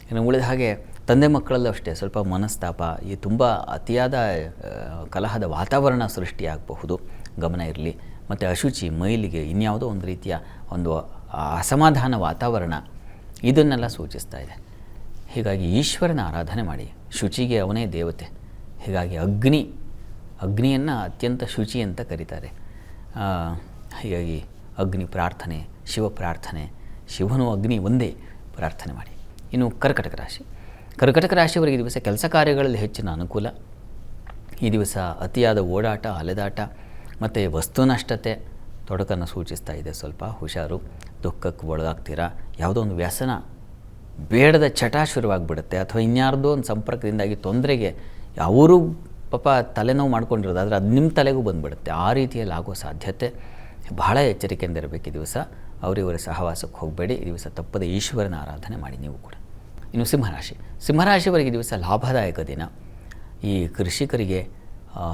ಇನ್ನು ಉಳಿದ ಹಾಗೆ ತಂದೆ ಮಕ್ಕಳಲ್ಲೂ ಅಷ್ಟೇ ಸ್ವಲ್ಪ ಮನಸ್ತಾಪ, ಈ ತುಂಬ ಅತಿಯಾದ ಕಲಹದ ವಾತಾವರಣ ಸೃಷ್ಟಿಯಾಗಬಹುದು, ಗಮನ ಇರಲಿ. ಮತ್ತು ಅಶುಚಿ, ಮೈಲಿಗೆ, ಇನ್ಯಾವುದೋ ಒಂದು ರೀತಿಯ ಒಂದು ಅಸಮಾಧಾನ ವಾತಾವರಣ, ಇದನ್ನೆಲ್ಲ ಸೂಚಿಸ್ತಾ ಇದೆ. ಹೀಗಾಗಿ ಈಶ್ವರನ ಆರಾಧನೆ ಮಾಡಿ. ಶುಚಿಗೆ ಅವನೇ ದೇವತೆ. ಹೀಗಾಗಿ ಅಗ್ನಿಯನ್ನು ಅತ್ಯಂತ ಶುಚಿ ಅಂತ ಕರೀತಾರೆ. ಹೀಗಾಗಿ ಅಗ್ನಿ ಪ್ರಾರ್ಥನೆ, ಶಿವ ಪ್ರಾರ್ಥನೆ, ಶಿವನು ಅಗ್ನಿ ಒಂದೇ, ಪ್ರಾರ್ಥನೆ ಮಾಡಿ. ಇನ್ನು ಕರ್ಕಟಕ ರಾಶಿಯವರಿಗೆ ಈ ದಿವಸ ಕೆಲಸ ಕಾರ್ಯಗಳಲ್ಲಿ ಹೆಚ್ಚಿನ ಅನುಕೂಲ. ಈ ದಿವಸ ಅತಿಯಾದ ಓಡಾಟ, ಅಲೆದಾಟ ಮತ್ತು ವಸ್ತುನಷ್ಟತೆ ತೊಡಕನ್ನು ಸೂಚಿಸ್ತಾ ಇದೆ. ಸ್ವಲ್ಪ ಹುಷಾರು. ದುಃಖಕ್ಕೆ ಒಳಗಾಗ್ತೀರಾ. ಯಾವುದೋ ಒಂದು ವ್ಯಸನ, ಬೇಡದ ಚಟ ಶುರುವಾಗ್ಬಿಡುತ್ತೆ, ಅಥವಾ ಇನ್ಯಾರ್ದೋ ಒಂದು ಸಂಪರ್ಕದಿಂದಾಗಿ ತೊಂದರೆಗೆ ಅವರು ಪಾಪ ತಲೆನೋವು ಮಾಡ್ಕೊಂಡಿರೋದು, ಆದರೆ ಅದು ನಿಮ್ಮ ತಲೆಗೂ ಬಂದುಬಿಡುತ್ತೆ. ಆ ರೀತಿಯಲ್ಲಿ ಆಗೋ ಸಾಧ್ಯತೆ. ಬಹಳ ಎಚ್ಚರಿಕೆಯಿಂದ ಇರಬೇಕು ಈ ದಿವಸ. ಅವರಿವರ ಸಹವಾಸಕ್ಕೆ ಹೋಗಬೇಡಿ. ಈ ದಿವಸ ತಪ್ಪದೆ ಈಶ್ವರನ ಆರಾಧನೆ ಮಾಡಿ ನೀವು ಕೂಡ. ಇನ್ನು ಸಿಂಹರಾಶಿಯವರಿಗೆ ಈ ದಿವಸ ಲಾಭದಾಯಕ ದಿನ. ಈ ಕೃಷಿಕರಿಗೆ,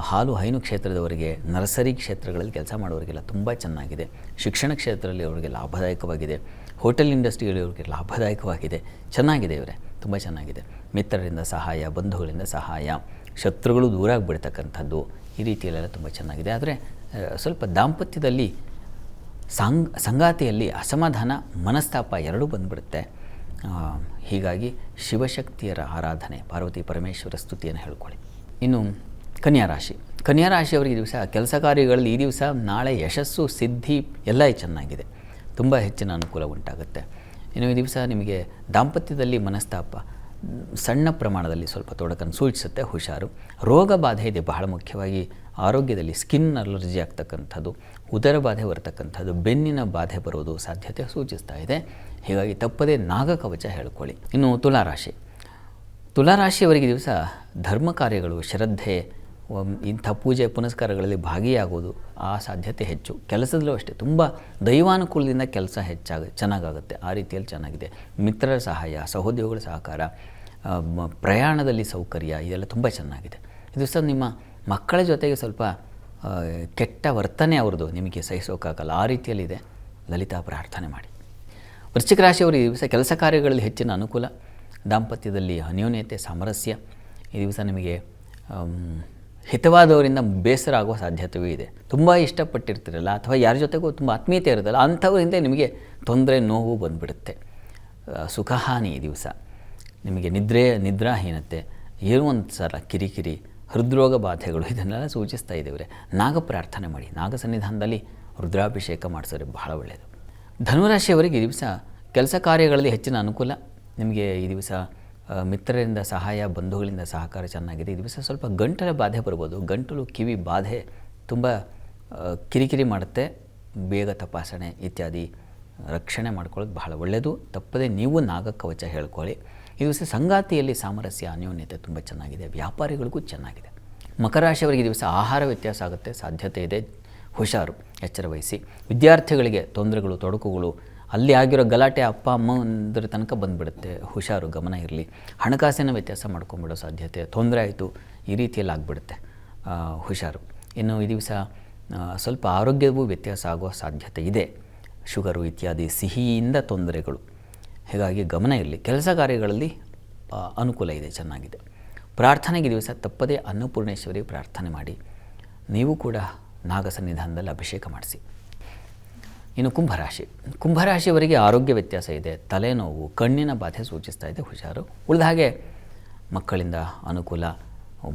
ಹಾಲು ಹೈನು ಕ್ಷೇತ್ರದವರಿಗೆ, ನರ್ಸರಿ ಕ್ಷೇತ್ರಗಳಲ್ಲಿ ಕೆಲಸ ಮಾಡೋರಿಗೆಲ್ಲ ತುಂಬ ಚೆನ್ನಾಗಿದೆ. ಶಿಕ್ಷಣ ಕ್ಷೇತ್ರದಲ್ಲಿ ಅವರಿಗೆ ಲಾಭದಾಯಕವಾಗಿದೆ. ಹೋಟೆಲ್ ಇಂಡಸ್ಟ್ರಿಯಲ್ಲಿ ಅವರಿಗೆ ಲಾಭದಾಯಕವಾಗಿದೆ. ಚೆನ್ನಾಗಿದೆ ಇವರೇ, ತುಂಬ ಚೆನ್ನಾಗಿದೆ. ಮಿತ್ರರಿಂದ ಸಹಾಯ, ಬಂಧುಗಳಿಂದ ಸಹಾಯ, ಶತ್ರುಗಳು ದೂರ ಆಗಿಬಿಡ್ತಕ್ಕಂಥದ್ದು, ಈ ರೀತಿಯಲ್ಲೆಲ್ಲ ತುಂಬ ಚೆನ್ನಾಗಿದೆ. ಆದರೆ ಸ್ವಲ್ಪ ದಾಂಪತ್ಯದಲ್ಲಿ ಸಂಗಾತಿಯಲ್ಲಿ ಅಸಮಾಧಾನ, ಮನಸ್ತಾಪ ಎರಡೂ ಬಂದುಬಿಡುತ್ತೆ. ಹೀಗಾಗಿ ಶಿವಶಕ್ತಿಯರ ಆರಾಧನೆ, ಪಾರ್ವತಿ ಪರಮೇಶ್ವರ ಸ್ತುತಿಯನ್ನು ಹೇಳ್ಕೊಳ್ಳಿ. ಇನ್ನು ಕನ್ಯಾ ರಾಶಿಯವರಿಗೆ ಈ ದಿವಸ ಕೆಲಸ ಕಾರ್ಯಗಳಲ್ಲಿ ಈ ದಿವಸ ನಾಳೆ ಯಶಸ್ಸು, ಸಿದ್ಧಿ ಎಲ್ಲ ಚೆನ್ನಾಗಿದೆ. ತುಂಬ ಹೆಚ್ಚಿನ ಅನುಕೂಲ ಉಂಟಾಗುತ್ತೆ. ಇನ್ನು ಈ ದಿವಸ ನಿಮಗೆ ದಾಂಪತ್ಯದಲ್ಲಿ ಮನಸ್ತಾಪ, ಸಣ್ಣ ಪ್ರಮಾಣದಲ್ಲಿ ಸ್ವಲ್ಪ ತೊಡಕನ್ನು ಸೂಚಿಸುತ್ತೆ. ಹುಷಾರು. ರೋಗ ಬಾಧೆ ಇದೆ. ಬಹಳ ಮುಖ್ಯವಾಗಿ ಆರೋಗ್ಯದಲ್ಲಿ ಸ್ಕಿನ್ ಅಲರ್ಜಿ ಆಗ್ತಕ್ಕಂಥದ್ದು, ಉದರ ಬಾಧೆ ಬರತಕ್ಕಂಥದ್ದು, ಬೆನ್ನಿನ ಬಾಧೆ ಬರೋದು ಸಾಧ್ಯತೆ ಸೂಚಿಸ್ತಾ ಇದೆ. ಹೀಗಾಗಿ ತಪ್ಪದೇ ನಾಗಕವಚ ಹೇಳ್ಕೊಳ್ಳಿ. ಇನ್ನು ತುಲಾರಾಶಿಯವರಿಗೆ ದಿವಸ ಧರ್ಮ ಕಾರ್ಯಗಳು, ಶ್ರದ್ಧೆ, ಇಂಥ ಪೂಜೆ ಪುನಸ್ಕಾರಗಳಲ್ಲಿ ಭಾಗಿಯಾಗೋದು ಆ ಸಾಧ್ಯತೆ ಹೆಚ್ಚು. ಕೆಲಸದಲ್ಲೂ ಅಷ್ಟೇ ತುಂಬ ದೈವಾನುಕೂಲದಿಂದ ಕೆಲಸ ಚೆನ್ನಾಗಾಗುತ್ತೆ. ಆ ರೀತಿಯಲ್ಲಿ ಚೆನ್ನಾಗಿದೆ. ಮಿತ್ರರ ಸಹಾಯ, ಸಹೋದ್ಯೋಗಿಗಳ ಸಹಕಾರ, ಪ್ರಯಾಣದಲ್ಲಿ ಸೌಕರ್ಯ, ಇದೆಲ್ಲ ತುಂಬ ಚೆನ್ನಾಗಿದೆ. ಈ ದಿವಸ ನಿಮ್ಮ ಮಕ್ಕಳ ಜೊತೆಗೆ ಸ್ವಲ್ಪ ಕೆಟ್ಟ ವರ್ತನೆ ಅವ್ರದ್ದು ನಿಮಗೆ ಸಹಿಸೋಕ್ಕಾಗಲ್ಲ, ಆ ರೀತಿಯಲ್ಲಿದೆ. ಲಲಿತಾ ಪ್ರಾರ್ಥನೆ ಮಾಡಿ. ವೃಶ್ಚಿಕ ರಾಶಿಯವರು ಈ ದಿವಸ ಕೆಲಸ ಕಾರ್ಯಗಳಲ್ಲಿ ಹೆಚ್ಚಿನ ಅನುಕೂಲ. ದಾಂಪತ್ಯದಲ್ಲಿ ಅನ್ಯೋನ್ಯತೆ, ಸಾಮರಸ್ಯ. ಈ ದಿವಸ ನಿಮಗೆ ಹಿತವಾದವರಿಂದ ಬೇಸರ ಆಗುವ ಸಾಧ್ಯತೆಯೂ ಇದೆ. ತುಂಬ ಇಷ್ಟಪಟ್ಟಿರ್ತೀರಲ್ಲ, ಅಥವಾ ಯಾರ ಜೊತೆಗೂ ತುಂಬ ಆತ್ಮೀಯತೆ ಇರೋದಲ್ಲ, ಅಂಥವರಿಂದ ನಿಮಗೆ ತೊಂದರೆ, ನೋವು ಬಂದುಬಿಡುತ್ತೆ. ಸುಖಹಾನಿ ಈ ದಿವಸ. ನಿಮಗೆ ನಿದ್ರಾಹೀನತೆ, ಏನೋ ಒಂದು ಸಲ ಕಿರಿಕಿರಿ, ಹೃದ್ರೋಗ ಬಾಧೆಗಳು, ಇದನ್ನೆಲ್ಲ ಸೂಚಿಸ್ತಾ ಇದ್ದೇವೆ. ನಾಗ ಪ್ರಾರ್ಥನೆ ಮಾಡಿ. ನಾಗ ಸನ್ನಿಧಾನದಲ್ಲಿ ರುದ್ರಾಭಿಷೇಕ ಮಾಡಿಸೋರೆ ಬಹಳ ಒಳ್ಳೆಯದು. ಧನುರಾಶಿಯವರಿಗೆ ಈ ದಿವಸ ಕೆಲಸ ಕಾರ್ಯಗಳಲ್ಲಿ ಹೆಚ್ಚಿನ ಅನುಕೂಲ. ನಿಮಗೆ ಈ ದಿವಸ ಮಿತ್ರರಿಂದ ಸಹಾಯ, ಬಂಧುಗಳಿಂದ ಸಹಕಾರ ಚೆನ್ನಾಗಿದೆ. ಈ ದಿವಸ ಸ್ವಲ್ಪ ಗಂಟಲ ಬಾಧೆ ಬರ್ಬೋದು. ಗಂಟಲು, ಕಿವಿ ಬಾಧೆ ತುಂಬ ಕಿರಿಕಿರಿ ಮಾಡುತ್ತೆ. ಬೇಗ ತಪಾಸಣೆ ಇತ್ಯಾದಿ ರಕ್ಷಣೆ ಮಾಡ್ಕೊಳ್ಳೋದು ಬಹಳ ಒಳ್ಳೆಯದು. ತಪ್ಪದೆ ನೀವು ನಾಗಕವಚ ಹೇಳ್ಕೊಳ್ಳಿ. ಈ ದಿವಸ ಸಂಗಾತಿಯಲ್ಲಿ ಸಾಮರಸ್ಯ, ಅನ್ಯೋನ್ಯತೆ ತುಂಬ ಚೆನ್ನಾಗಿದೆ. ವ್ಯಾಪಾರಿಗಳಿಗೂ ಚೆನ್ನಾಗಿದೆ. ಮಕರ ರಾಶಿಯವರಿಗೆ ಈ ದಿವಸ ಆಹಾರ ವ್ಯತ್ಯಾಸ ಆಗುತ್ತೆ, ಸಾಧ್ಯತೆ ಇದೆ. ಹುಷಾರು, ಎಚ್ಚರ ವಹಿಸಿ. ವಿದ್ಯಾರ್ಥಿಗಳಿಗೆ ತೊಂದರೆಗಳು, ತೊಡಕುಗಳು, ಅಲ್ಲಿ ಆಗಿರೋ ಗಲಾಟೆ ಅಪ್ಪ ಅಮ್ಮಂದ್ರ ತನಕ ಬಂದುಬಿಡುತ್ತೆ. ಹುಷಾರು, ಗಮನ ಇರಲಿ. ಹಣಕಾಸಿನ ವ್ಯತ್ಯಾಸ ಮಾಡ್ಕೊಂಬಿಡೋ ಸಾಧ್ಯತೆ, ತೊಂದರೆ ಆಯಿತು, ಈ ರೀತಿಯಲ್ಲಿ ಆಗಿಬಿಡುತ್ತೆ. ಹುಷಾರು. ಇನ್ನು ಈ ದಿವಸ ಸ್ವಲ್ಪ ಆರೋಗ್ಯವೂ ವ್ಯತ್ಯಾಸ ಆಗೋ ಸಾಧ್ಯತೆ ಇದೆ. ಶುಗರು ಇತ್ಯಾದಿ ಸಿಹಿಯಿಂದ ತೊಂದರೆಗಳು, ಹೀಗಾಗಿ ಗಮನ ಇರಲಿ. ಕೆಲಸ ಕಾರ್ಯಗಳಲ್ಲಿ ಅನುಕೂಲ ಇದೆ, ಚೆನ್ನಾಗಿದೆ. ಪ್ರಾರ್ಥನೆಗೆ ದಿವಸ ತಪ್ಪದೇ ಅನ್ನಪೂರ್ಣೇಶ್ವರಿ ಪ್ರಾರ್ಥನೆ ಮಾಡಿ. ನೀವು ಕೂಡ ನಾಗ ಸನ್ನಿಧಾನದಲ್ಲಿ ಅಭಿಷೇಕ ಮಾಡಿಸಿ. ಇನ್ನು ಕುಂಭರಾಶಿಯವರಿಗೆ ಆರೋಗ್ಯ ವ್ಯತ್ಯಾಸ ಇದೆ. ತಲೆನೋವು, ಕಣ್ಣಿನ ಬಾಧೆ ಸೂಚಿಸ್ತಾ ಇದೆ. ಹುಷಾರು. ಉಳಿದ ಹಾಗೆ ಮಕ್ಕಳಿಂದ ಅನುಕೂಲ,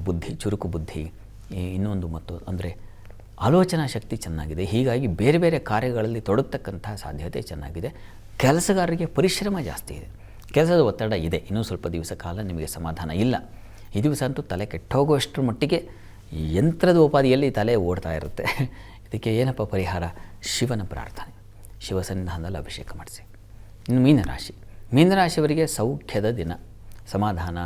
ಬುದ್ಧಿ, ಚುರುಕು ಬುದ್ಧಿ, ಇನ್ನೊಂದು ಮತ್ತು ಅಂದರೆ ಆಲೋಚನಾ ಶಕ್ತಿ ಚೆನ್ನಾಗಿದೆ. ಹೀಗಾಗಿ ಬೇರೆ ಬೇರೆ ಕಾರ್ಯಗಳಲ್ಲಿ ತೊಡಗತಕ್ಕಂಥ ಸಾಧ್ಯತೆ ಚೆನ್ನಾಗಿದೆ. ಕೆಲಸಗಾರರಿಗೆ ಪರಿಶ್ರಮ ಜಾಸ್ತಿ ಇದೆ. ಕೆಲಸದ ಒತ್ತಡ ಇದೆ. ಇನ್ನೂ ಸ್ವಲ್ಪ ದಿವಸ ಕಾಲ ನಿಮಗೆ ಸಮಾಧಾನ ಇಲ್ಲ. ಈ ದಿವಸ ಅಂತೂ ತಲೆ ಕೆಟ್ಟೋಗುವಷ್ಟರ ಮಟ್ಟಿಗೆ ಯಂತ್ರದ ಉಪಾಧಿಯಲ್ಲಿ ತಲೆ ಓಡ್ತಾ ಇರುತ್ತೆ. ಇದಕ್ಕೆ ಏನಪ್ಪ ಪರಿಹಾರ? ಶಿವನ ಪ್ರಾರ್ಥನೆ, ಶಿವ ಸನ್ನಿಧಾನದಲ್ಲಿ ಅಭಿಷೇಕ ಮಾಡಿಸಿ. ಇನ್ನು ಮೀನರಾಶಿಯವರಿಗೆ ಸೌಖ್ಯದ ದಿನ, ಸಮಾಧಾನ,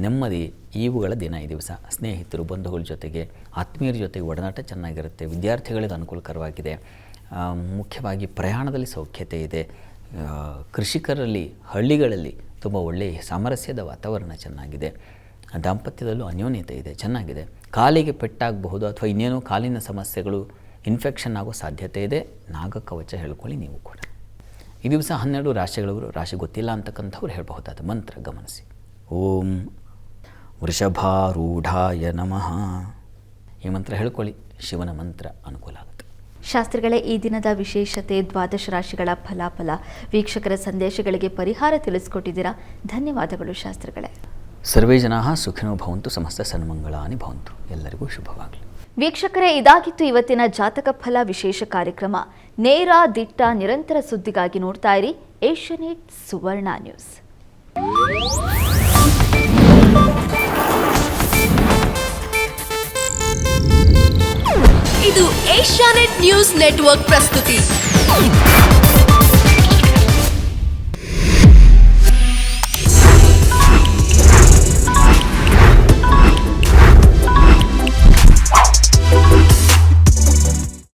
ನೆಮ್ಮದಿ ಇವುಗಳ ದಿನ ಈ ದಿವಸ. ಸ್ನೇಹಿತರು, ಬಂಧುಗಳ ಜೊತೆಗೆ, ಆತ್ಮೀಯರ ಜೊತೆಗೆ ಒಡನಾಟ ಚೆನ್ನಾಗಿರುತ್ತೆ. ವಿದ್ಯಾರ್ಥಿಗಳಿಗೆ ಅನುಕೂಲಕರವಾಗಿದೆ. ಮುಖ್ಯವಾಗಿ ಪ್ರಯಾಣದಲ್ಲಿ ಸೌಖ್ಯತೆ ಇದೆ. ಕೃಷಿಕರಲ್ಲಿ, ಹಳ್ಳಿಗಳಲ್ಲಿ ತುಂಬ ಒಳ್ಳೆಯ ಸಾಮರಸ್ಯದ ವಾತಾವರಣ ಚೆನ್ನಾಗಿದೆ. ದಾಂಪತ್ಯದಲ್ಲೂ ಅನ್ಯೋನ್ಯತೆ ಇದೆ, ಚೆನ್ನಾಗಿದೆ. ಕಾಲಿಗೆ ಪೆಟ್ಟಾಗಬಹುದು ಅಥವಾ ಇನ್ನೇನೋ ಕಾಲಿನ ಸಮಸ್ಯೆಗಳು, ಇನ್ಫೆಕ್ಷನ್ ಆಗೋ ಸಾಧ್ಯತೆ ಇದೆ. ನಾಗಕವಚ ಹೇಳ್ಕೊಳ್ಳಿ ನೀವು ಕೂಡ. ಈ ದಿವಸ 12 ರಾಶಿಗಳವರು, ರಾಶಿ ಗೊತ್ತಿಲ್ಲ ಅಂತಕ್ಕಂಥವ್ರು ಹೇಳಬಹುದಾದ ಮಂತ್ರ ಗಮನಿಸಿ. ಓಂ ವೃಷಭಾರೂಢಾಯ ನಮಃ. ಈ ಮಂತ್ರ ಹೇಳ್ಕೊಳ್ಳಿ, ಶಿವನ ಮಂತ್ರ ಅನುಕೂಲ ಆಗುತ್ತೆ. ಶಾಸ್ತ್ರಿಗಳೇ, ಈ ದಿನದ ವಿಶೇಷತೆ, ದ್ವಾದಶ ರಾಶಿಗಳ ಫಲಾಫಲ, ವೀಕ್ಷಕರ ಸಂದೇಶಗಳಿಗೆ ಪರಿಹಾರ ತಿಳಿಸ್ಕೊಟ್ಟಿದ್ದೀರಾ. ಧನ್ಯವಾದಗಳು ಶಾಸ್ತ್ರಿಗಳೇ. ಸರ್ವೇ ಜನಾಃ ಸುಖಿನೋ ಭವಂತು, ಸಮಸ್ತ ಸನ್ಮಂಗಳಾನಿ ಭವಂತು. ಎಲ್ಲರಿಗೂ ಶುಭವಾಗಲಿ. ವೀಕ್ಷಕರೇ, ಇದಾಗಿತ್ತು ಇವತ್ತಿನ ಜಾತಕ ಫಲ ವಿಶೇಷ ಕಾರ್ಯಕ್ರಮ. ನೇರ, ದಿಟ್ಟ, ನಿರಂತರ ಸುದ್ದಿಗಾಗಿ ನೋಡ್ತಾ ಇರಿ ಏಷ್ಯಾನೆಟ್ ಸುವರ್ಣ ನ್ಯೂಸ್. ಇದು ಏಷ್ಯಾನೆಟ್ ನ್ಯೂಸ್ ನೆಟ್ವರ್ಕ್ ಪ್ರಸ್ತುತಿ.